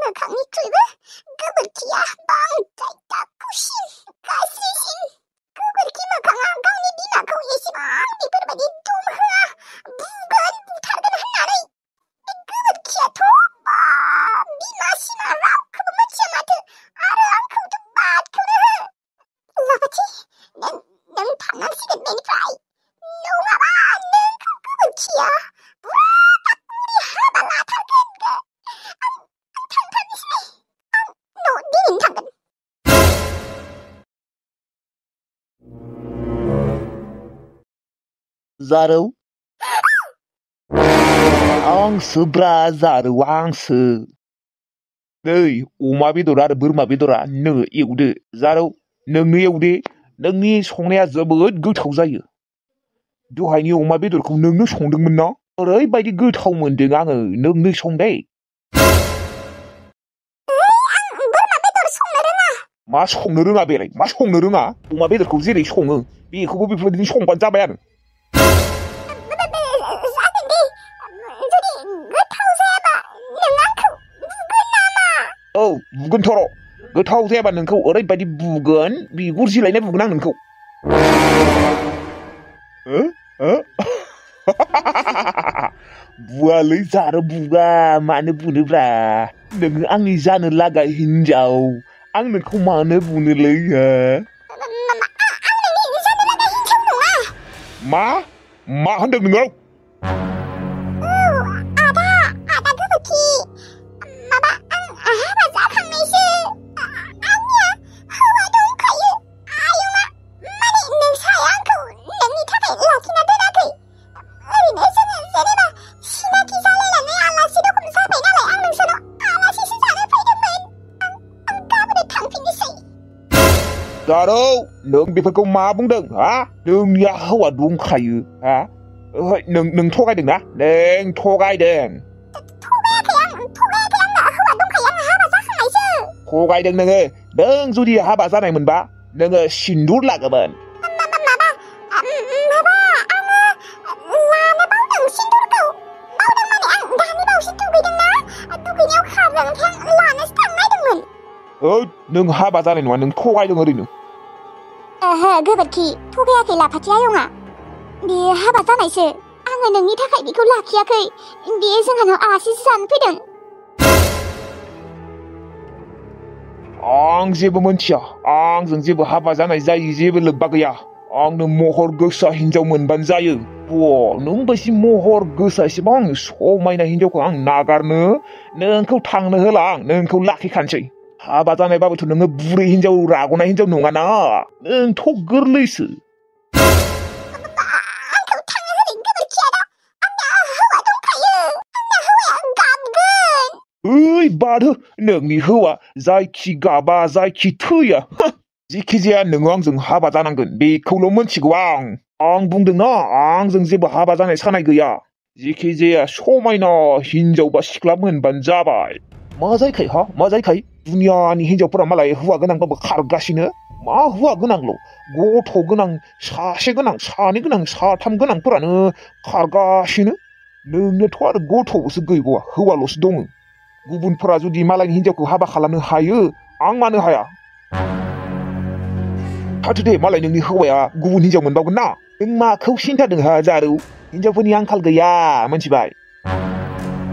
मोखांनिख्रुइबो गोबोरखिया बांद्राय दाखुसिन गाज्रिसिन गोबोरखि मोखाङा गावनि बिमाखौ एसेबां बेफोरबायदि दुमहोआ बुगोन बुथारगोन होननानै बे गोबोरखियाथ' बिमासिमा रावखौबो मिथिया माथो आरो आंखौथ' बादखौनो हो लाफाथि नों थांनांसिगोन बेनिफ्राय नङाबा नोंखौ गोबोरखिया बुरा हाबा लाथारगोन आं थांथारनोसै आं दिनैनो थांगोन जारौ आंसोब्रा जारौ आंसो नै अमा बेदर आरो बोरमा बेदरा नो एवदो जारौ नोंनो एवदे नोंनि संनाया जोबोद गोथाव जायो दहायनि अमा बेदरखौ नोंनो संदोंमोन ना ओरैबायदि गोथाव मोनदों आङो नोंनो संदे मा संनो रोङा बेलाय मा संनो रोङा अमा बेदरखौ जेरै सङो बेखौबो बेफोरबायदिनो संबानो जाबाय आरो औ बुगोन थर' गोथाव जायाबा नोंखौ ओरैबायदि बुगोन बिगुर जिलायनाय बुगोन आं नोंखौ बुआलै जारो बुगा मानो बुनोब्रा नोङो आंनि जानो लागा हिनजाव आं नोंखौ मानो बुनोलै मा मा होनदों नोङो जारौ नों बेफोरखौ मा बुंदों हा नोंनिया हौवा दंखायो हा नों थगायदों ना नों थगायदों थगायदों नोङो नों जुदि हाबा जानायमोनबा नोङो सिन्दुर लागोमोन नों हाबा जानाय नङा नों थगायदों ओरैनो गोबोरखि थगायाखै लाफाथि आयंआ बेयो हाबा जानायसो आङो नोंनि थाखाय बेखौ लाखियाखै बेयो जोंहानाव आलासि जानो फैदों आं जेबो मोनथिया आंजों जेबो हाबा जानाय जायि जेबो लोब्बा गैया आंनो महर गोसा हिनजाव मोनबानो जायो नों बायदि महर गोसा एसेबां समायना हिनजावखौ आं नागारनो नोंखौ थांनो होला आं नोंखौ लाखिखानोसै हाबा जानायबाबोथ' नोङो बुरै हिनजाव राग'नाय हिनजाव नङाना नोंथ' गोरलैसो ओइ बादो नोंनि हौवा जायखि गाबा जायखि थैया जेखि जाया नोङो आंजों हाबा जानांगोन बेखौल' मोनथिगौ आं बुंदोंना आंजों जेबो हाबा जानाय सानाय गैया जेखि जाया समायना हिनजाव बा सिख्ला मोनबानो जाबाय मा जायखाय मा जायखाय दुनियानि हिनजावफोरा मालाय हौवा गोनांबाबो खारगासिनो मा हौवा गोनांल' गथ' गोनां सासे गोनां सानै गोनां साथाम गोनांफोरानो खारगासिनो नोंनोथ' आरो गथ'सो गैबावा हौवाल'सो दङ गुबुनफोरा जुदि मालायनि हिनजावखौ हाबा खालामनो हायो आं मानो हाया थाथो दे मालाय नोंनि हौवाया गुबुन हिनजाव मोनबावगोन ना नों माखौ सिन्थादों जारौ हिनजावफोरनि आंखाल गैया मोनथिबाय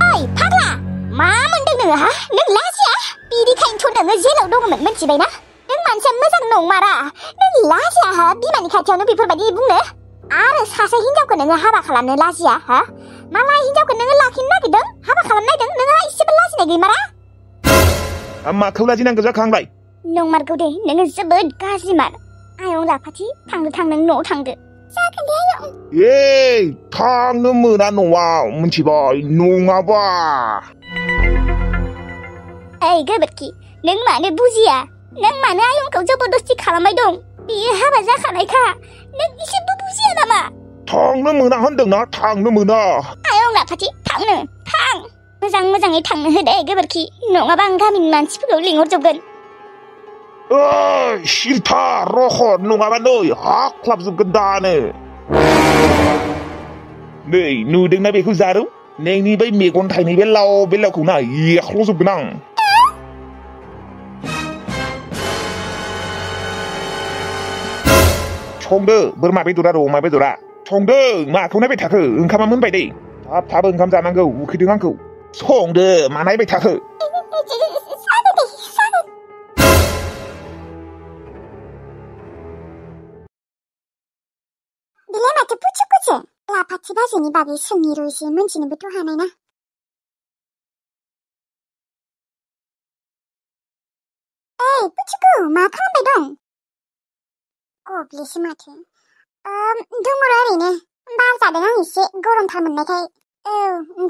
ओइ फाग्ला मा मोनदों नोङो नों लाजिया बिदिखायनोथ' नोङो जेलाव दङमोन मोनथिबायना नों मानसिया मोजां नंमारा नों लाजिया बिमानि खाथियावनो बेफोरबायदि बुंनो आरो सासे हिनजावखौ नोङो हाबा खालामनो लाजिया मालाय हिनजावखौ नोङो लाखिनो नागिरदों हाबा खालामनो नागिरदों नोङो एसेबो लाजिनाय गैमारा माखौ लाजिनांगौ जाखो आंलाय नंमारगौ दे नोङो जोबोद गाज्रिमार आयं लाफाथि थांनो नों न'आव थांदो जागोन दे आयं थांनो मोना न'आव मोनथिबाय नङाबा ओइ गोबोरखि नों मानो बुजिया नों मानो आयंखौ जबरदस्ति खालामबाय दं बेयो हाबा जाखानायखा नों एसेबो बुजिया नामा थांनो मोना होनदोंना थांनो मोना आयं लाफाथि थांनो थां मोजाङै थांनो हो दे गोबोरखि नङाबा आं गामिनि मानसिफोरखौ लिंहरजोबगोन ओइ सिलथा रखद नङाबा नै हाख्लाबजोबगोन दानो नै नुदोंना बेखौ जारौ नोंनि बै मेगन थाइनै बे लावखौ ना एख्ल'जोबगोन आं संदो बोरमा बेदरा र' अमा बेदरा संदों माखौ नायबाय थाखो ओंखामा मोनबाय दै थाब थाब ओंखाम जानांगौ उखैदों आंखौ संदो मा नायबाय थाखो बिलाय माथो पुचुकुसो लाफाथि बाजैनि बागै सोंनि र' एसे मोनथिनोबोथ' हानाय ना ओइ पुचुकु मा खालामबाय दं गब्लेसो माथो दङ र' ओरैनो बार जादों आं एसे गरमथार मोननायखाय औ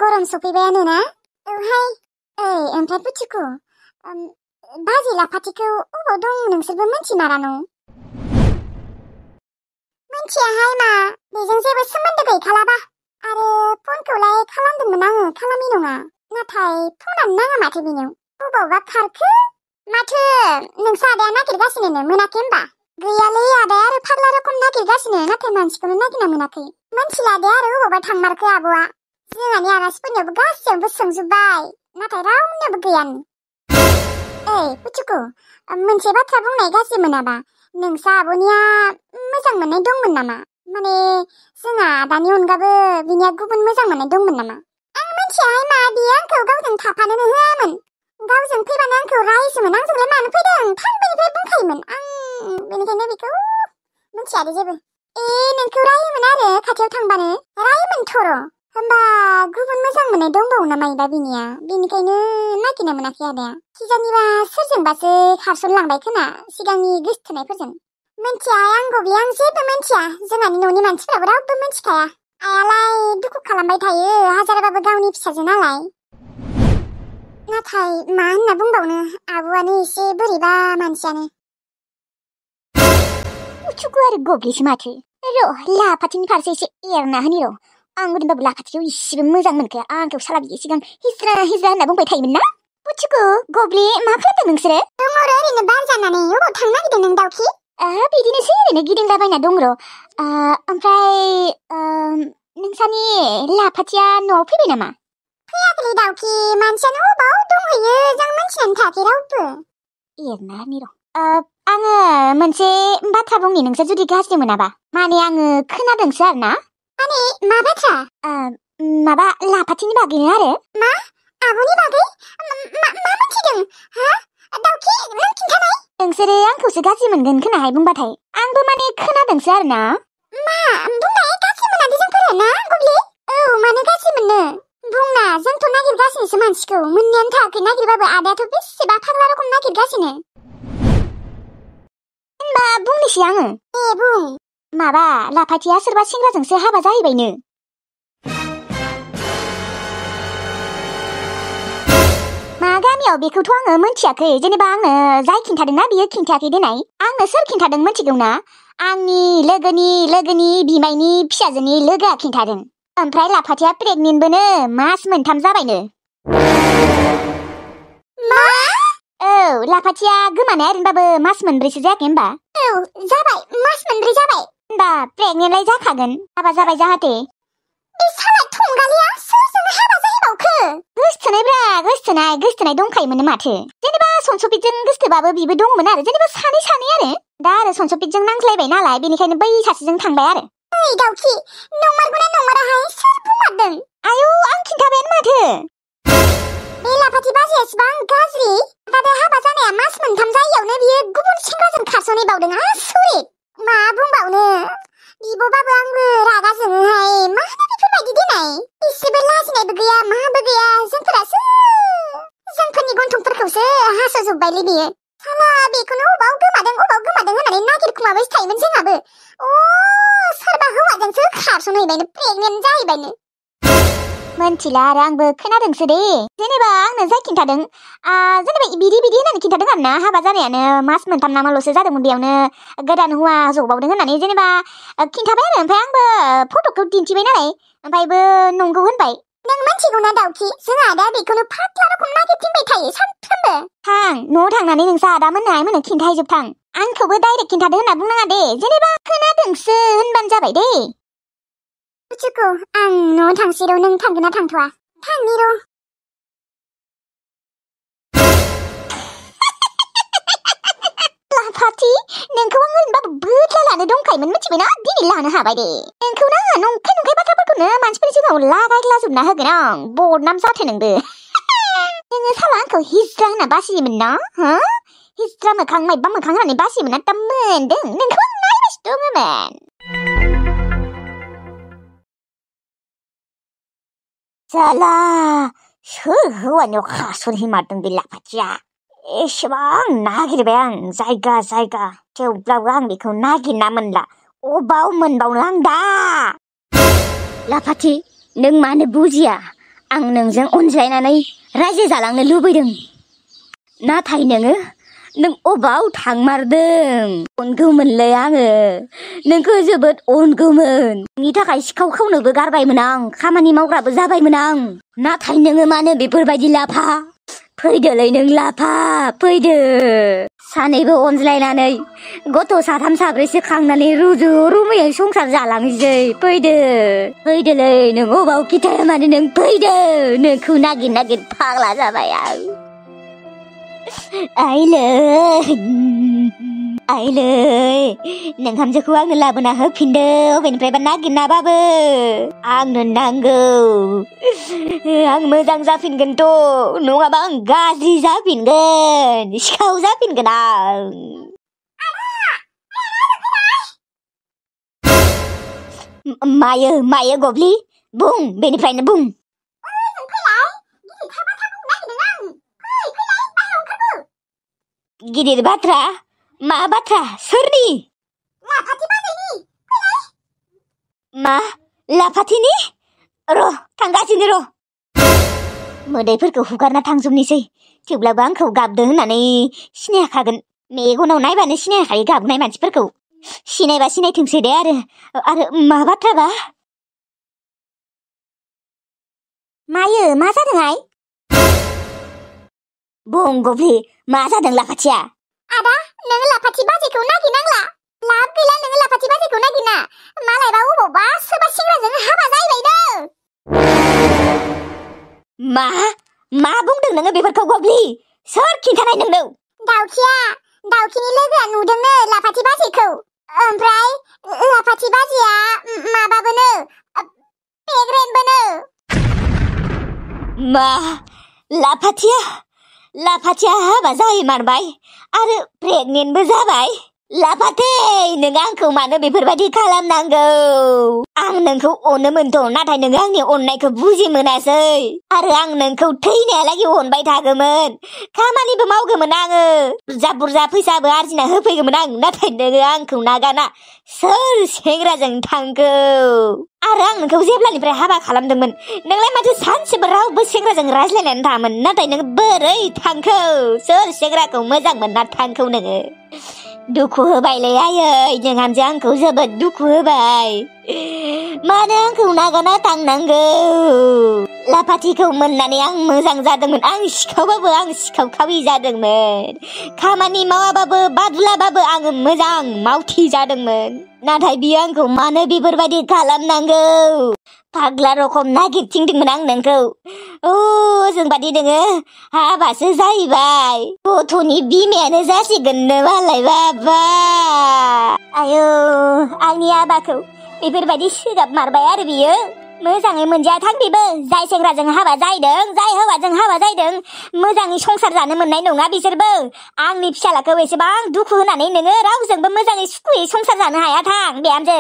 गरम सफैबायानो ना औहाय ओइ ओमफ्राय पुचुकु बाजै लाफाथिखौ अबाव दं नोंसोरबो मोनथिमारा न' मोनथियाहाय मा बेजों जेबो सोमोन्दो गैखालाबा आरो फनखौलाय खालामदोंमोन आङो खालामि नङा नाथाय फनानो नाङा माथो बेनियाव बबावबा खारखो माथो नोंसा आदाया नागिरगासिनो मोनाखै होमबा गैयालै आदाया आरो फाग्ला रखम नागिरगासिनो नाथाय मानसिखौनो नागिरना मोनाखै मोनथिला दे आरो अबावबा थांमारखो आब'आ जोंहानि आलासिफोरनियावबो गासैयावबो सोंजोब्बाय नाथाय रावनियावबो गैयानो ओइ पुचुकु मोनसे बाथ्रा बुंनाय गाज्रि मोनाबा नोंसा आब'निया मोजां मोननाय दंमोन नामा माने जोंहा आदानि अनगाबो बिनिया गुबुन मोजां मोननाय दंमोन नामा आं मिथियाहाय मा बियो आंखौ गावजों थाफानोनो होआमोन गावजों फैबानो आंखौ रायसोमोन आंजोंलाय मानो फैदों थांबायनिफ्राय बुंखायोमोन आं बेनिखायनो बेखौ मिथिया दे जेबो नोंखौ रायोमोन आरो खाथियाव थांबानो रायोमोन थर' होमबा गुबुन मोजां मोननाय दंबावो नामा दा बिनिया बेनिखायनो नागिरना मोनाखै आदाया खिजानिबा सोरजोंबासो खारसनलांबाय खोना सिगांनि गोसथोनायफोरजों मिथियाहाय आं गबि आं जेबो मिथिया जोंहानि न'नि मानसिफ्राबो रावबो मिथिखाया आयालाय दुखु खालामबाय थायो हाजारबाबो गावनि फिसाजो नालाय नाथाय मा होनना बुंबावनो आब'आनो एसे बोरैबा मानसियानो पुचुकु आरो गब्लेसो माथो र' लाफाथिनि फारसे एसे एरना होनि र' आं ओरैनोबाबो लाफाथिखौ इसेबो मोजां मोनखाया आंखौ साला बियो सिगां हिज्रा हिज्रा होनना बुंबाय थायोमोन ना पुचुकु गब्ले मा खालामदों नोंसोरो दङ र' ओरैनो बार जानानै अबाव थांनो नागिरदों नों दाउखि बिदिनोसै ओरैनो गिदिंलाबायना दं र' ओमफ्राय नोंसानि लाफाथिया न'आव फैबाय नामा फैयाखैलै दाउखि मानसियानो अबाव दंहैयो जों मिथिनानै थायाखै रावबो एरना होनि र' आङो मोनसे बाथ्रा बुंनि नोंसोर जुदि गाज्रि मोनाबा माने आङो खोनादोंसो आरो ना माने मा बाथ्रा माबा लाफाथिनि बागैनो आरो मा आब'नि बागै मा मिथिदों हा दाउखि नों खिन्थानाय नोंसोरो आंखौसो गाज्रि मोनगोन खोनाहाय बुंबाथाय आंबो माने खोनादोंसो आरो ना मा बुंनाय गाज्रि मोनादे जोंफोरो ना गब्ले औ मानो गाज्रि मोननो बुंना जोंथ' नागिरगासिनोसो मानसिखौ मोननायानो थायाखै नागिरबाबो आदायाथ' बेसेबा फाग्ला रखम नागिरगासिनो होनबा बुंनोसै आङो बुं माबा लाफाथिया सोरबा सेंग्राजोंसो हाबा जाहैबायनो मा गामियाव बेखौथ' आङो मोनथियाखै जेनेबा आंनो जाय खिन्थादोंना बियो खिन्थायाखै देनाय आंनो सोर खिन्थादों मोनथिगौना आंनि लोगोनि बिमायनि फिसाजोनि लोगोआ खिन्थादों ओमफ्राय लाफाथिया प्रेगनेन्टबोनो मास मोनथाम जाबायनो मा औ लाफाथिया गोमानाया ओरैनोबाबो मास मोनब्रैसो जायाखै होमबा औ जाबाय मास मोनब्रै जाबाय होमबा प्रेगनेन्टलाय जाखागोन हाबा जाबाय जाहाथे बे साला थंगालिया सोरजों हाबा जाहैबावखो गोसथोनाय दंखायोमोन माथो जेनेबा सनसफितजों गोसथोबाबो बिबो दंमोन आरो जेनेबा सानै आरो दा आरो सनसफितजों नांज्लायबाय नालाय बेनिखायनो बै सासेजों थांबाय आरो ओइ दाउखि नंमारगौना नंमाराहाय सोर बुंमारदों आयौ आं खिन्थाबायानो माथो बे लाफाथि बाजैया एसेबां गाज्रि दादा हाबा जानाया मास मोनथाम जायैयावनो बियो गुबुन सेंग्राजों खारस'नहैबावदों आसरित मा बुंबावनो बिब'बाबो आंबो रागा जोङोहाय मा होनो बेफोरबायदि देनाय एसेबो लाजिनायबो गैया माबो गैया जोंफोरनि गन्थंफोरखौसो हास'जोब्बायलै बियो साला बेखौनो अबाव गोमादों होननानै नागिरखुमाबायसो थायोमोन जोंहाबो सोरबा हौवाजोंसो खारस'नहैबायनो प्रेगनेन्ट जाहैबायनो मोनथिला आरो आंबो खोनादोंसो दे जेनेबा आंनो जाय खिन्थादों जेनेबा बिदि होननानै खिन्थादों आरो ना हाबा जानायानो मास मोनथाम नामाल'सो जादोंमोन बेयावनो गोदान हौवा जबावदों होननानै जेनेबा खिन्थाबाय आरो ओमफ्राय आंबो फट'खौ दिन्थिबाय नालाय ओमफ्रायबो नंगौ होनबाय नों मिथिगौना दाउखि जोंहा आदा बेखौनो फाग्ला रखम नागिरथिंबाय थायो सानफ्रोमबो थां न'आव थांनानै नोंसा आदा मोननो खिन्थाहैजोबथां आंखौबो डाइरेक्ट खिन्थादो होनना बुंनाङा दे जेनेबा खोनादोंसो होनबानो जाबाय दे पुचुकु आं न'आव थांसै र' नों थांगोन ना थांथ'वा थांनि र' लाफा लाफाथि नोंखौ आं ओरैनोबाबो बोदला लानो दंखायोमोन मिथिबायना दिनै लानो हाबाय दे नोंखौ ना नंखाय बाथ्राफोरखौनो मानसिफोरनि सिगाङाव लागायग्लाजोबना होगोन आं बदनाम जाथो नोंबो नोङो साला आंखौ हिज्रा होनना बासियोमोन ना हो हिज्रा मोखां माइबा मोखां होननानै बासियोमोन ना दा मोनदों नोंखौ आं नायगासिनो दङमोन साला सोर हौवानियाव खासन हिमारदों बे लाफाथिया एसेबां नागिरबाय आं जायगा थेवब्लाबो आं बेखौ नागिरना मोनला अबाव मोनबावनो आं दा लाफाथि नों मानो बुजिया आं नोंजों अनज्लायनानै रायजो जालांनो लुबैदों नाथाय नों अबाव थांमारदों अनगौमोनलै आङो नोंखौ जोबोद अनगौमोन नोंनि थाखाय सिखाव खावनोबो गारबायमोन आं खामानि मावग्राबो जाबायमोन आं नाथाय नोङो मानो बेफोरबायदि लाफा फैदोलै नों लाफा फैदो सानैबो अनज्लायनानै गथ' साथाम साब्रैसो खांनानै रुजु रुमुयै संसार जालांसै फैदोलै नों अबाव खिथाया मानो नों फैदो नोंखौ नागिर फाग्ला जाबाय आं आइलै नोंहामजोखौ आंनो लाबोना होफिनदो अबेनिफ्रायबा नागिरनाबाबो आंनो नांगौ आं मोजां जाफिनगोनथ' नङाबा आं गाज्रि जाफिनगोन सिखाव जाफिनगोन आं मायो गब्लि बुं बेनिफ्रायनो बुं गिदिर बाथ्रा मा बाथ्रा सोरनि लाफाथि बाजैनि मा लाफाथिनि र' थांगासिनो र' मोदैफोरखौ हुगारना थांजोबनोसै थेवब्लाबो आंखौ गाबदों होननानै सिनायखागोन मेगनाव नायबानो सिनायखायो गाबनाय मानसिफोरखौ सिनायबा सिनायथोंसै दे आरो मा बाथ्राबा मायो मा जादोंहाय बुं गब्लि मा जादों लाफाथिया आदा नोङो लाफाथि बाजैखौ नागिरनांला लाब गैला नोङो लाफाथि बाजैखौ नागिरना मालायबा अबावबा सोरबा सेंग्राजों हाबा जाहैबायनो मा बुंदों नोङो बेफोरखौ गब्लि सोर खिन्थानाय नोंनो दाउखिनि लोगोआ नुदोंनो लाफाथि बाजैखौ ओमफ्राय लाफाथि बाजैया माबाबोनो प्रेगनेन्टबोनो मा लाफाथिया हाबा जाहैमारबाय आरो प्रेगनेन्टबो जाबाय लाफाथै नों आंखौ मानो बेफोरबायदि खालामनांगौ आं नोंखौ अनोमोनथ' नाथाय नोङो आंनि अननायखौ बुजि मोनासै आरो आं नोंखौ थैनायालागै अनबाय थागौमोन खामानिबो मावगौमोन आङो बुरजा फैसाबो आरजिना होफैगौमोन आं नाथाय नोङो आंखौ नागारना सोर सेंग्राजों थांखो आरो आं नोंखौ जेब्लानिफ्राय हाबा खालामदोंमोन नोंलाय माथो सानसेबो रावबो सेंग्राजों रायज्लायनानै थाङामोन नाथाय नोङो बोरै थांखो सोर सेंग्राखौ मोजां मोनना थांखौ नोङो दुखु होबायलै आयै नोंहामजो आंखौ जोबोद दुखु होबाय मानो आंखौ नागारना थांनांगौ लाफाथिखौ मोननानै आं मोजां जादोंमोन आं सिखावबाबो आं सिखावखावि जादोंमोन खामानि मावाबाबो बादुलाबाबो आङो मोजां मावथि जादोंमोन नाथाय बियो आंखौ मानो बेफोरबायदि खालामनांगौ फाग्ला रखम नागिरथिंदोंमोन आं नोंखौ जोंबादि नोङो हाबासो जाहैबाय गथ'नि बिमायानो जासिगोननो मालाय बाबा आयौ आंनि आबाखौ बेफोरबायदि सोगाब मारबाय आरो बियो मोजाङै मोनजायाथां बेबो जाय सेंग्राजों हाबा जाहैदों जाय हौवाजों हाबा जाहैदों मोजाङै संसार जानो मोननाय नङा बिसोरबो आंनि फिसालाखौ एसेबां दुखु होनानै नोङो रावजोंबो मोजाङै सुखुयै संसार जानो हायाथां बिहामजो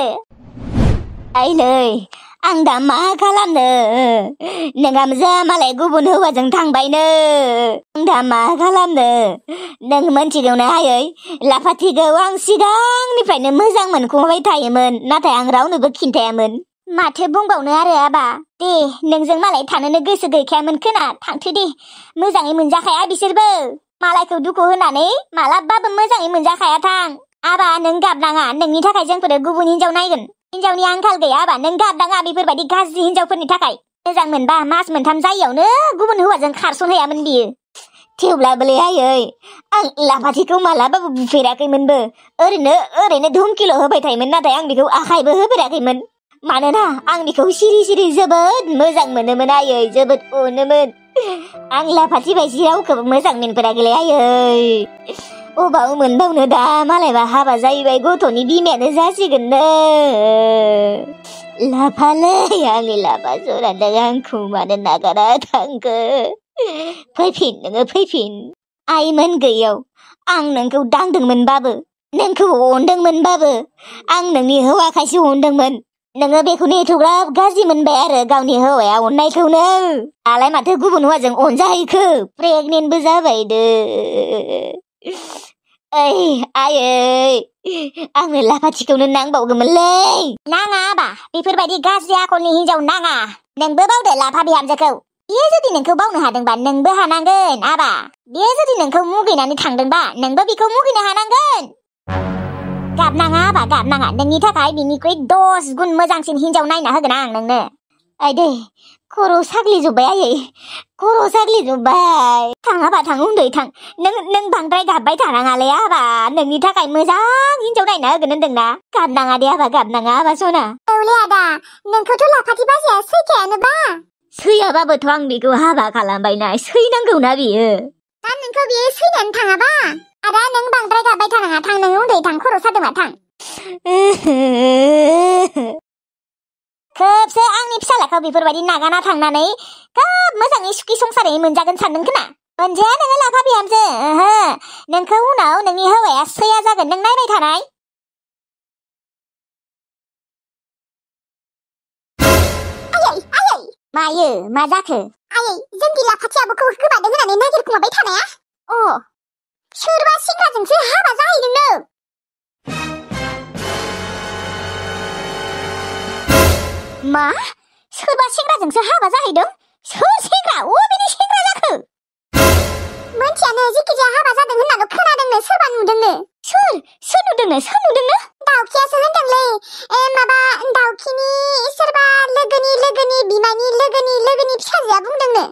आइलै आं दा मा खालामनो नोंहामजोआ मालाय गुबुन हौवाजों थांबायनो आं दा मा खालामनो नों मोनथिगौना आयै लाफाथिखौ आं सिगांनिफ्रायनो मोजां मोनखुमाबाय थायोमोन नाथाय आं रावनोबो खिन्थायामोन माथो बुंबावनो आरो आबा दे नोंजों मालाय थानोनो गोसो गैखायामोन खोना थांथो दे मोजाङै मोनजाखाया बिसोरबो मालायखौ दुखु होनानै मालाबाबो मोजाङै मोनजाखाया थां आबा नों गाबनाङा नोंनि थाखाय जोंफोरो गुबुन हिनजाव नायगोन हिनजावनि आंखाल गैया आबा नों गाबनाङा बेफोरबायदि गाज्रि हिनजावफोरनि थाखाय मोजां मोनबा मास मोनथाम जायियावनो गुबुन हौवाजों खारसनहैयामोन बियो थेवब्लाबोलै आयै आं लाफाथिखौ मालाबाबो बुफेराखैमोनबो ओरैनो धुमकिल' होबाय थायोमोन नाथाय आं बेखौ आखायबो होफेराखैमोन मानोना आं बेखौ सिरि जोबोद मोजां मोनोमोन आयै जोबोद अनोमोन आं लाफाथि बायदि रावखौबो मोजां मोनफेराखैलै आयै अबाव मोनबावनो दा मालायबा हाबा जाहैबाय गथ'नि बिमायानो जासिगोननो लाफालै आंनि लाफा जरादों आंखौ मानो नागारा थांखो फैफिन नोङो फैफिन आइमोन गैयैयाव आं नोंखौ दांदोंमोनबाबो नोंखौ अनदोंमोनबाबो आं नोंनि हौवाखायसो अनदोंमोन नोङो बेखौनो एथ'ग्राब गाज्रि मोनबाय आरो गावनि हौवाया अननायखौनो दालाय माथो गुबुन हौवाजों अनजाहैखो प्रेगनेन्टबो जाबायदो ओइ आयै आंनो लाफाथिखौनो नांबावगौमोनलै नाङा आबा बेफोरबायदि गाज्रि आखलनि हिनजाव नाङा नोंबो बावदो लाफा बिहामजोखौ बियो जुदि नोंखौ बावनो हादोंबा नोंबो हानांगोन आबा बियो जुदि नोंखौ मुगैनानै थांदोंबा नोंबो बिखौ मुगैनो हानांगोन गाबनाङा आबा गाबनाङा नोंनि थाखाय बिनिख्रुइ 10 गुन मोजांसिन हिनजाव नायना होगोन आं नोंनो आइदै खर' साग्लिजोब्बाय आयै खर' साग्लिजोब्बाय थां आबा थां उन्दै थां नों बांद्राय गाबबाय थानाङालै आबा नोंनि थाखाय मोजां हिनजाव नायना होगोन होनदोंना गाबनाङा दे आबा गाबनाङा आबा सना औलै आदा नोंखौथ' लाफाथि बाजैया सैखायानोबा सैयाबाबोथ' आं बेखौ हाबा खालामबायना सैनांगौना बियो दा नोंखौ बियो सैनानै थाङाबा आदा नों बांद्राय गाबबाय थानाङा थां नों उन्दै थां खर' सादोंबा थां खोबसो आंनि फिसालाखौ बेफोरबायदि नागारना थांनानै खोब मोजाङै सुखि संसारै मोनजागोन सानदों खोना मोनजाया नोङो लाफा बिहामजो ओहो नोंखौ उनाव नोंनि हौवाया सैया जागोन नों नायबाय थानाय आयै मायो मा जाखो आयै जोंनि लाफाथि आब'खौ गोबादों होननानै नागिरखुमाबाय थानाया सोरबा सेंग्राजोंसो हाबा जाहैदोंनो मा सोरबा सेंग्राजोंसो हाबा जाहैदों सोर सेंग्रा अबेनि सेंग्रा जाखो मोनथियानो जिखिजाया हाबा जादों होननानै खोनादोंनो सोरबा नुदोंनो सोर नुदोंनो दाउखियासो होनदोंलै माबा दाउखिनि सोरबा लोगोनि बिमानि लोगोनि फिसाजोआ बुंदोंनो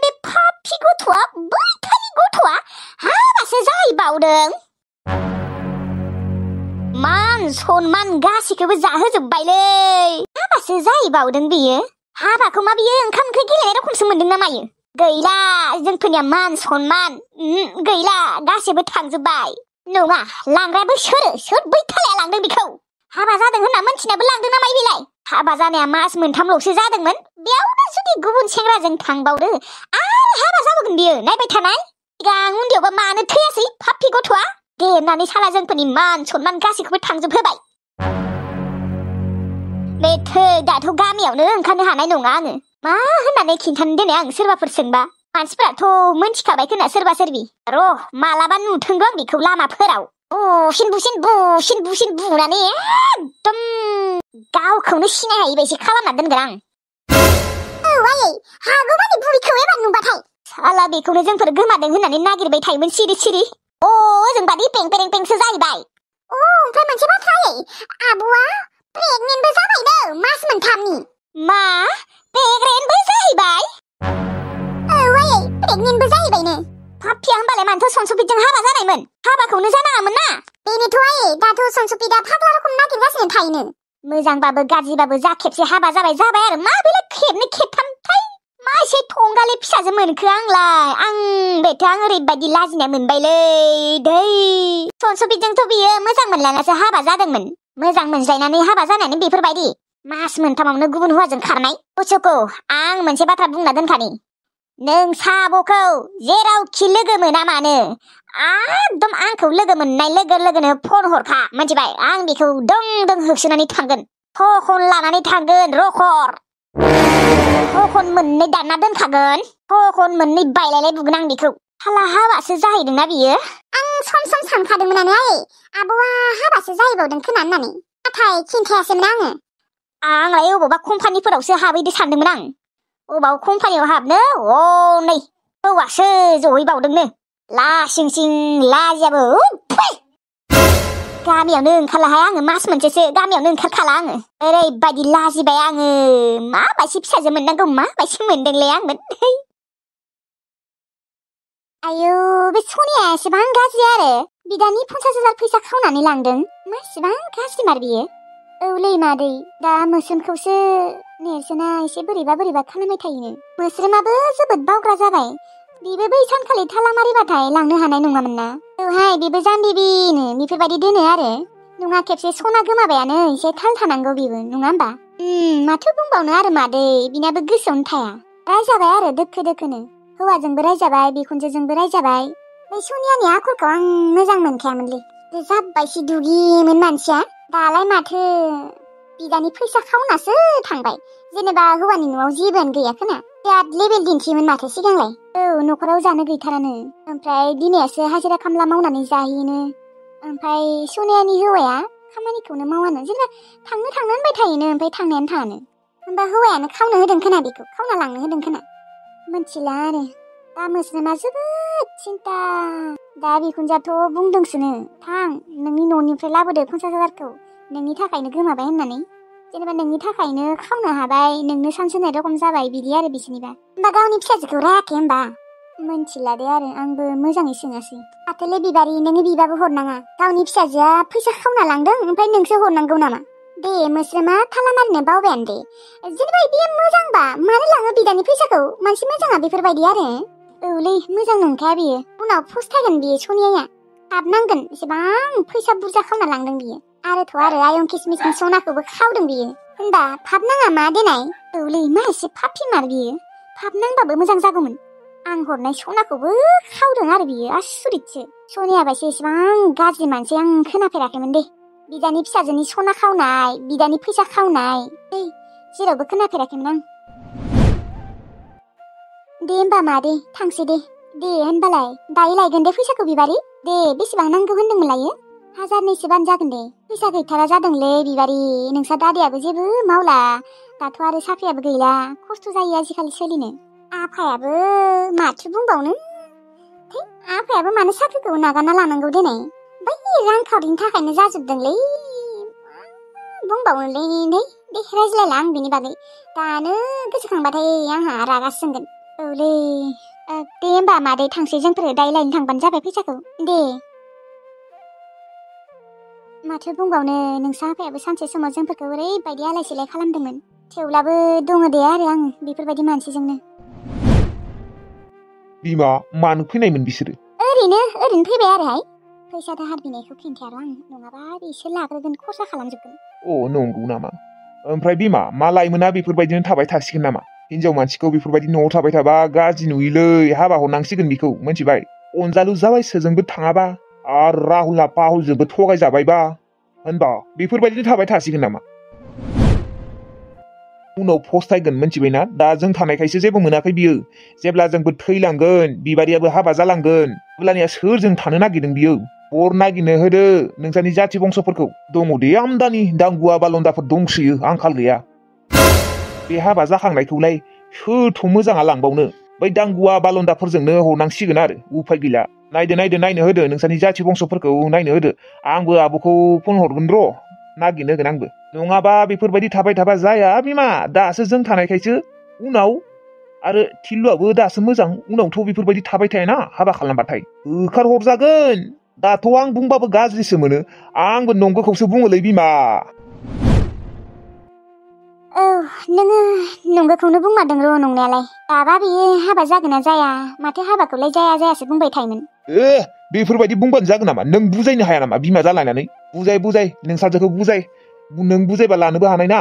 बे पापि गथ'आ बैथानि गथ'आ हाबासो जाहैबावदों मान सनमान गासिखौबो जाहोजोब्बायलै हाबासो जाहैबावदों बियो हाबाखौ मा बियो ओंखाम ओंख्रि गेलेनाय रखमसो मोनदों ना मायो गैला जोंफोरनिया मान सनमान गैला गासिबो थांजोब्बाय नङा लांग्रायाबो सोर बैथालाया लांदों बेखौ हाबा जादों होनना मोनथिनाबो लांदों ना माय बेलाय हाबा जानाया मास मोनथामल'सो जादोंमोन बेयावनो जुदि गुबुन सेंग्राजों थांबावदो आरो हाबा जाबोगोन बियो नायबाय थानाय सिगां उन्दैयावबा मानो थैयासै पापि गथ'आ देरनानै साला जोंफोरनि मान सनमान गासैखौबो थांजोबहोबाय बेथो दाथ' गामियावनो ओंखारनो हानाय नङा आङो मा होननानै खिन्थानो दोनै आं सोरबाफोर सोंबा मानसिफोराथ' मोनथिखाबाय खोना सोरबा सोरबि र' मालाबा नुथोंगौ आं बेखौ लामाफोराव बुसिन बुनानै एकदम गावखौनो सिनाय हायि बायदि खालामना दोनगोन आं आयै हागौमानि बुरिखौ एबार नुबाथाय साला बेखौनो जोंफोर गोमादों होननानै नागिरबाय थायोमोन सिरि जों बादि पेंसो जाहैबाय ओमफ्राय मोनसे बाथ्रा आब'आ प्रेगनेन्टबो जाबायनो मास मोनथामनि मा प्रेगनेन्टबो जाहैबाय आयै प्रेगनेन्टबो जाहैबायनो पापिया होमबालाय मानोथ' सनसुपितजों हाबा जानायमोन हाबाखौनो जानाङामोन ना बेनोथ' दाथ' सनसुपितआ फाग्ला रखम नागिरगासिनो थायोनो मोजांबाबो गाज्रिबाबो जा खेबसे हाबा जाबाय आरो मा बेलाय खेबनै खेबथामथाय मा एसे थंगाले फिसाजो मोनखो आंलाय आं ओरैबायदि लाजिनाय मोनबायलै दै सनसुपितजोंथ' बियो मोजां मोनलायनासो हाबा जादोंमोन मोजां मोनज्लायनानै हाबा जानानै बेफोरबायदि मास मोनथामावनो गुबुन हौवाजों खारनाय उसुखौ आं मोनसे बाथ्रा बुंना दोनखानि नों साब'खौ जेरावखि लोगो मोना मानो एकदम आंखौ लोगो मोननाय लोगो लोगोनो फन हरखा मिथिबाय आं बेखौ दं होसोनानै थांगोन थखन लानानै थांगोन थखन मोननै दानना दोनखागोन थखन मोननै बायलायलाय बुगोन आं बेखौ हाला हाबासो जाहैदोंना बियो आं सम सानखादोंमोनानो आब'आ हाबासो जाहैबावदों खोना होननानै नाथाय खिन्थायासैमोन आंलाय अबावबा कम्पानिफोरावसो हाबैदो सानदोंमोन आं अबाव कम्पानियाव हाबनो नै हौवासो जहैबावदोंनो लासिंसिं लाजियाबो गामियावनो ओंखारलाहाय आङो मास मोनसेसो गामियावनो ओंखारखाला आङो ओरैबायदि लाजिबाय आङो माबायदि फिसाजो मोननांगौ माबायदि मोनदोंलै आंमोन आयौ बे सनिया एसेबां गाज्रि आरो बिदानि 50,000 फैसा खावनानै लांदों मासेबां गाज्रि मार बियो औलै मादै दा मोस्रोमखौसो नेर्सोना एसे बोरैबा खालामबाय थायोनो मोस्रोमाबो जोबोद बावग्रा जाबाय बेबो बै सानखालि थाला मारिबाथाय लांनो हानाय नङामोन ना औहाय बेबो जाम्बिबिनो बेफोरबायदि दोनो आरो नङा खेबसे सना गोमाबायानो एसे थाल थानांगौ बेबो नङा होमबा माथो बुंबावनो आरो मादै बिनाबो गोसोआवनो थाया रायजाबाय आरो दोखो दोखोनो हौवाजोंबो रायजाबाय बिखुनजोजोंबो रायजाबाय बै सनियानि आखलखौ आं मोजां मोनखायामोनलै जाब्बायसि दुगिमोन मानसिया दालाय माथो बिदानि फैसा खावनासो थांबाय जेनेबा हौवानि न'आव जेबोआनो गैया खोना बिराद लेबेल दिन्थियोमोन माथो सिगांलाय औ न'खराव जानो गैथारानो ओमफ्राय दिनैयासो हाजिरा खामला मावनानै जाहैयोनो ओमफ्राय सनियानि हौवाया खामानिखौनो मावानो जेनेबा थांनो होनबाय थायोनो ओमफ्राय थांनायानो थाङानो होमबा हौवायानो खावनो होदों खोना बेखौ खावना लांनो होदों खोना मिथिला आरो दा मोस्रोमा जोबोद सिन्था दा बिखुनजाथ' बुंदोंसोनो थां नोंनि न'निफ्राय लाबोदो 50,000खौ नोंनि थाखायनो गोमाबाय होननानै जेनेबा नोंनि थाखायनो खावनो हाबाय नोंनो सान्स होनाय रखम जाबाय बिदि आरो बिसोरनिबा होमबा गावनि फिसाजोखौ रायाखै होमबा मिथिला दे आरो आंबो मोजाङै सोङासै आथोले बिबारि नोङो बिबाबो हरनाङा गावनि फिसाजोआ फैसा खावना लांदों ओमफ्राय नोंसो हरनांगौ नामा दे मोस्रोमा थाला मारिनो बावबायानो दे जेनेबा बियो मोजांबा मानो लाङो बिदानि फैसाखौ मानसि मोजाङा बेफोरबायदि आरो औलै मोजां नंखाया बियो उनाव फस्थायगोन बियो सनियाया हाबनांगोन एसेबां फैसा बुरजा खावना लांदों बियो आरोथ' आरो आयं किसमिसनि सनाखौबो खावदों बियो होनबा फाब नाङा मा देनाय औलै मा एसे फाफिमार बियो फाब नांबाबो मोजां जागौमोन आं हरनाय सनाखौबो खावदों आरो बियो आसुरितसो सनियाबासो एसेबां गाज्रि मानसि आं खोनाफेराखैमोन दे बिदानि फिसाजोनि सना खावनाय बिदानि फैसा खावनाय जेरावबो खोनाफेराखैमोन आं दे होमबा मादै थांसै दे होनबालाय दायो लायगोन दे फैसाखौ बिबारि दे बेसेबां नांगौ होनदोंमोन लायो 1000 बानो जागोन दे फैसा गैथारा जादोंलै बिबारि नोंसा दादायाबो जेबो मावला दाथ' आरो साख्रियाबो गैला खस्थ' जायो आजिखालि सोलिनो आफायाबो माथो बुंबावनो आफायाबो मानो साख्रिखौ नागारना लानांगौ देनाय बै रांखावरिनि थाखायनो जाजोबदोंलै बुंबावनोलै दे रायज्लायला आं बिनि बागै दानो गोसोखांबाथाय आंहा रागा जोंगोन औलै दे होमबा मादै थांसै जोंफोर दायो लायनो थांबानो जाबाय फैसाखौ दे माथो बुंबावनो नोंसा आफायाबो सानसे समाव जोंफोरखौ ओरैबायदि आलाय सिलाय खालामदोंमोन थेवब्लाबो दङ दे आरो आं बेफोरबायदि मानसिजोंनो बिमा मानो फैनायमोन बिसोरो ओरैनो फैबाय आरोहाय फैसा दाहार बिनायखौ खिन्थायार' आं नङाबा बिसोर लाग्रोगोन खरसा खालामजोबगोन नंगौ नामा ओमफ्राय बिमा मा लाइमोना बेफोरबायदिनो थाबाय थासिगोन नामा हिनजाव मानसिखौ बेफोरबायदि न'आव थाबाय थाबा गाज्रि नुयोलै हाबा हरनांसिगोन बिखौ मिथिबाय अनजालु जाबाय सोरजोंबो थाङाबा आरो राहुलना पाहुलजोंबो थगायजाबायबा होनबा बेफोरबायदिनो थाबाय थासिगोन नामा उनाव फस्थायगोन मिथिबायना दा जों थानायखायसो जेबो मोनाखै बियो जेब्ला जोंबो थैलांगोन बिबारियाबो हाबा जालांगोन अब्लानिया सोरजों थानो नागिरदों बियो बर नागिरनो होदो नोंसानि जाथि बंसफोरखौ दङ दे आमदानि दांगुवा बालन्दाफोर दंसोयो आंखाल गैया बे हाबा जाखांनायखौलाय सोरथ' मोजाङा लांबावनो बै दांगुवा बालन्दाफोरजोंनो हरनांसिगोन आरो उफाय गैला नायनो होदो नोंसानि जाथि बंसफोरखौ नायनो होदो आंबो आब'खौ फन हरगोन र' नागिरनो होगोन आंबो नङाबा बेफोरबायदि थाबाय थाबा जाया बिमा दासो जों थानायखायसो उनाव आरो थिलुआबो दासो मोजां उनावथ' बेफोरबायदि थाबाय थायाना हाबा खालामबाथाय होखार हरजागोन दाथ' आं बुंबाबो गाज्रिसो मोनो आंबो नंगौखौसो बुङोलै बिमा औ नोङो नंगौखौनो बुंमारदों र' नंनायालाय दाबा बियो हाबा जागोन ना जाया माथो हाबाखौलाय जायासो बुंबाय थायोमोन बेफोरबायदि बुंबानो जागोन नामा नों बुजायनो हाया नामा बिमा जालायनानै बुजाय नोंसाजोखौ बुजाय नों बुजायबा लानोबो हानाय ना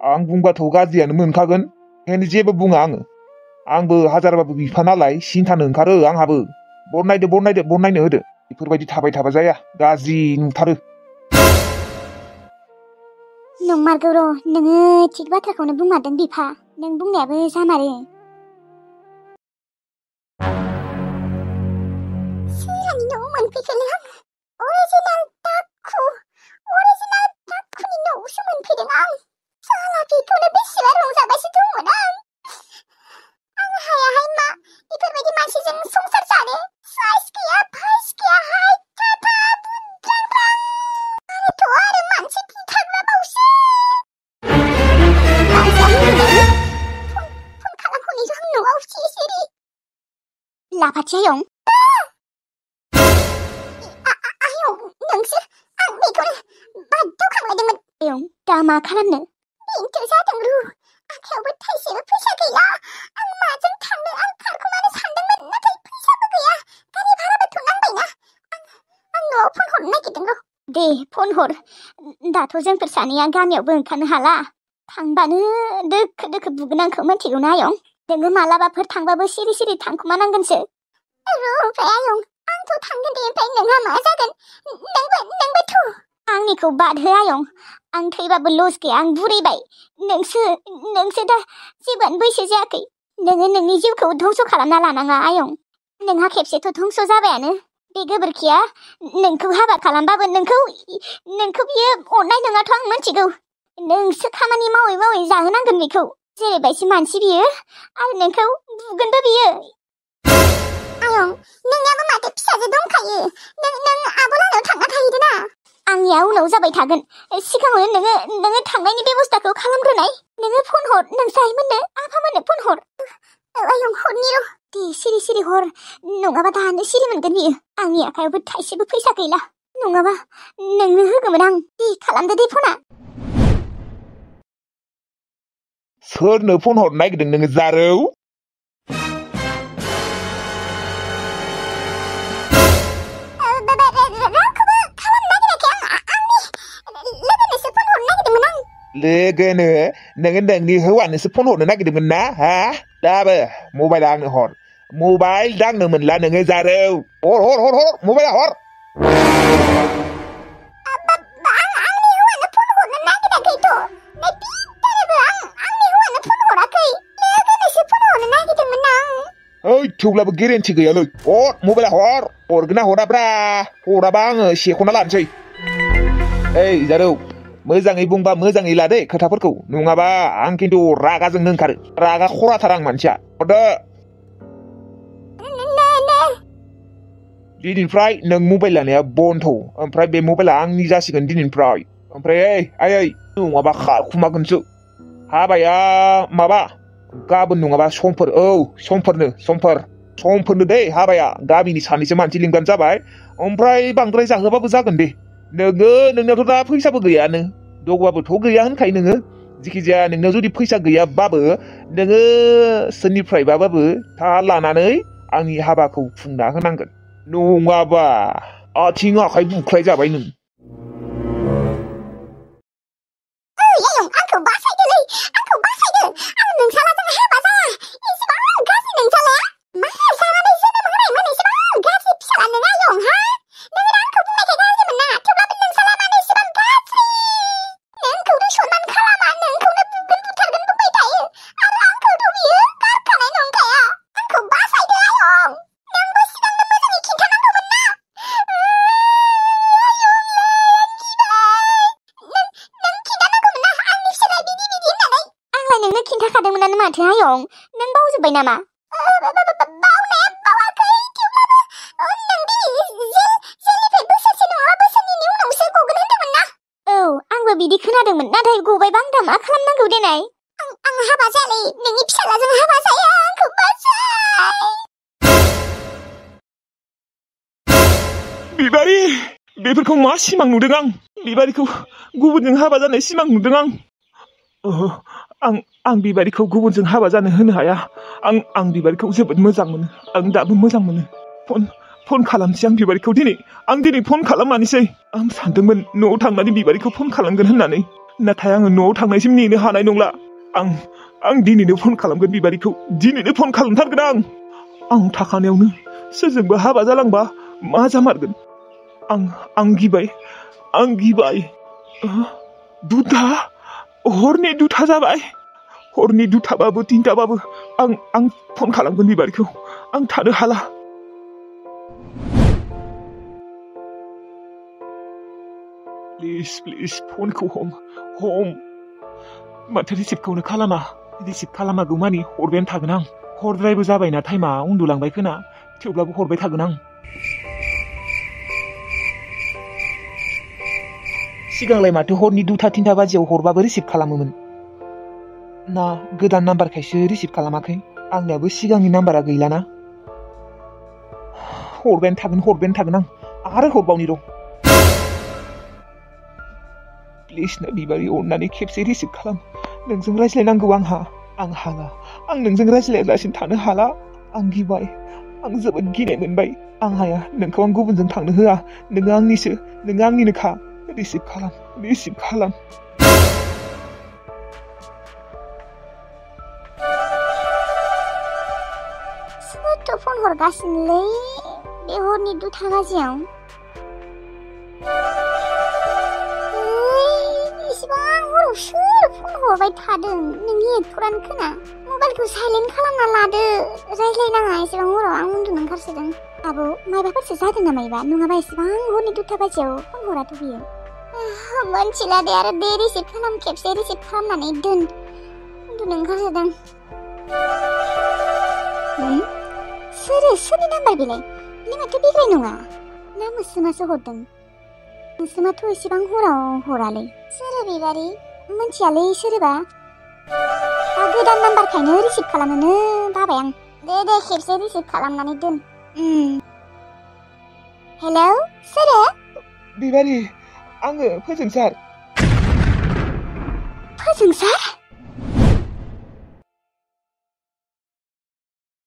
आं बुंबाथ' गाज्रियानो मोनखागोन ओंखायनो जेबो बुङा आंबो हाजारबाबो बिफा नालाय सिन्थानो ओंखारो आंहाबो बरनायनो होदो बेफोरबायदि थाबाय थाबा जाया गाज्रि नुथारो नंमारगौ र' नोङो थिग बाथ्राखौनो बुंमारदों बिफा नों बुंनायाबो जामारो सोरहानि न'आव मोनफैखोलै आं अरिजिनाल दाखुनि न'आवसो मोनफैदों आं साला बेखौनो बेसेबा रंजागासिनो दंमोन आं हायाहाय मा बेफोरबायदि मानसिजों संसार जानो साइस गैया फाइस गैया हाइट थाथा बुद्रांद्रां आरोथ' आरो मानसि बुथारग्रा बावसो फन खालामहरनि जों न'आव सिरि लाफाथि आयं आयं नोंसोर आं बेखौनो बादावखांलायदोंमोन आयं दा मा खालामनो बेनोथ' जादों आखायावबो थाइसेबो फैसा गैला आं माजों थांनो आं खारखुमानो सानदोंमोन नाथाय फैसाबो गैया गारि भाराबो थुनांबायना आं न'आव फन हरनो नागिरदों र' दे फन हर दाथ' जोंफोर सानैया गामियावबो ओंखारनो हाला थांबानो दोखो दोखो बुगोन आंखौ मिथिगौना आयं नोङो मालाबाफोर थांबाबो सिरि सिरि थांखुमानांगोनसो ओमफ्राय आयं आंथ' थांगोन दे ओमफ्राय नोंहा मा जागोन नोंबोथ' आंनिखौ बाद हो आयं आं थैबाबो लस गैया आं बुरैबाय नोंसो दा जेबोआनो बैसो जायाखै नोङो नोंनि जिउखौ धंस' खालामना लानाङा आयं नोंहा खेबसेथ' धंस' जाबायानो बे गोबोरखिया नोंखौ हाबा खालामबाबो नोंखौ बियो अननाय नङाथ' आं मिथिगौ नोंसो खामानि मावै मावै जाहोनांगोन बेखौ जेरैबायदि मानसि बियो आरो नोंखौ बुगोनबो बियो आयं नोंनियाबो माथो फिसाजो दंखायो नों आब'लानाव थांना थाहैदो ना आंनिया उनाव जाबाय थागोन सिगाङावनो नोङो थांनायनि बेबस्थाखौ खालामग्रोनाय नोङो फन हर नोंसायमोननो आफामोननो फन हर आयं हरनि र' दे सिरि सिरि हर नङाबा दानो सिरि मोनगोन बियो आंनि आखायावबो थाइसेबो फैसा गैला नङाबा नोंनो होगौमोन आं दे खालामदो दे फना सोरनो फन हरनो नागिरदों नोङो जारौ लोगोनो नोङो नोंनि हौवानोसो फन हरनो नागिरदोंमोन ना हा दाबो मबाइला आंनो हर मबाइल दांनो मोनला नोङो जारौ हर मबाइला हर ओइ थेवब्लाबो गेरेन्टि गैयालै हर मबाइला हरगोन ना हराब्रा हराबा आङो सेख'ना लानोसै ओइ जारौ मोजाङै बुंबा मोजाङै लादे खोथाफोरखौ नङाबा आं खिन्थु रागाजोंनो ओंखारो रागा खराथार आं मानसिया हरदो दिनैनिफ्राय नों मबाइल लानाया बन्द ओमफ्राय बे मबाइला आंनि जासिगोन दिनैनिफ्राय ओमफ्राय आयै नङाबा खारखुमागोनसो हाबाया माबा गाबोन नङाबा समफोरनो दे हाबाया गामिनि सानैसो मानसि लिंबानो जाबाय ओमफ्राय बांद्राय जाहोबाबो जागोन दे नोंनावथ' दा फैसाबो गैयानो दंबाबोथ' गैया होनखायो नोङो जिखिजाया नोंनाव जुदि फैसा गैयाबाबो नोङो सोरनिफ्रायबाबो दाहार लानानै आंनि हाबाखौ खुंना होनांगोन नङाबा आथिं आखाइ बुख्राय जाबाय नों माथो आयं नों बावजोब्बाय नामा बावनाया बावाखै थेवब्लाबो जेलनिफ्राय बोसोरसे नङाबा बोसोरनैनि उनावसो गगोन होनदोंमोन ना औ आंबो बिदि खोनादोंमोन नाथाय गबायबा आं दा मा खालामनांगौ देनाय आं हाबा जालै नोंनि फिसालाजों हाबा जाया आंखौ बासाय बिबारि बेफोरखौ मा सिमां नुदों आं बिबारिखौ गुबुनजों हाबा जानाय सिमां नुदों आं बिबारिखौ गुबुनजों हाबा जानो होनो हाया आं बिबारिखौ जोबोद मोजां मोनो आं दाबो मोजां मोनो फन खालामसै आं बिबारिखौ दिनै फन खालामनानैसै आं सानदोंमोन न'आव थांनानै बिबारिखौ फन खालामगोन होननानै नाथाय आङो न'आव थांनायसिम नेनो हानाय नंला आं दिनैनो फन खालामगोन बिबारिखौ दिनैनो फन खालामथारगोन आं थाखानायावनो सोरजोंबो हाबा जालांबा मा जामारगोन आं गिबाय दुथा हरनि दुथा जाबाय हरनि दुथाबाबो तिनथाबाबो आं फन खालामगोन बिबारिखौ आं थानो हाला प्लिज फनखौ हम माथो रिसिभखौनो खालामा रिसिभ खालामागौ मानि हरबायानो थागोन आं हरद्रायबो जाबायना टाइमा उन्दुलांबाय खोना थेवब्लाबो हरबाय थागोन आं सिगांलाय माथो हरनि दुथा तिनथा बाजियाव हरबाबो रिसिभ खालामोमोन ना गोदान नाम्बारखायसो रिसिभ खालामाखै आंनियाबो सिगांनि नाम्बारा गैलाना हरबायानो थागोन आं आरो हरबावनि र' प्लिज ना बिबारि अननानै खेबसे रिसिभ खालाम नोंजों रायज्लायनांगौ आं हाला आं नोंजों रायज्लायालासिनो थानो हाला आं गिबाय आं जोबोद गिनाय मोनबाय आं हाया नोंखौ आं गुबुनजों थांनो होआ नोङो आंनिनोखा रिसिभ खालाम सोरथ' फन हरगासिनोलै बे हरनि 2 बाजियाव इसिबां हराव सोर फन हरबाय थादों नोंनि एथ'रानो खोना मबाइलखौ साइलेन्ट खालामना लादो रायज्लायनाङा एसेबां हराव आं उन्दुनो ओंखारसोदों आबौ मायबाफोरसो जादों नामायबा नङाबा एसेबां हरनि 2 बाजियाव फन हराथ' बियो मोनथिला दे आरो दे खेबसे रिसिभ खालामनानै दोन उन्दुनो ओंखारसोदों सोरनि नाम्बार बेलाय माथो बिग्राय नङा ना मोस्रोमासो हरदों मोस्रोमाथ' एसेबां हराव हरालै सोरो बिबारि मोनथियालै सोरबा गोदान नाम्बारखायनो रिसिभ खालामनो बाबाय आं दे खेबसे रिसिभ खालामनानै दोन हेलौ सोरो बिबारि आङो फोजोंसार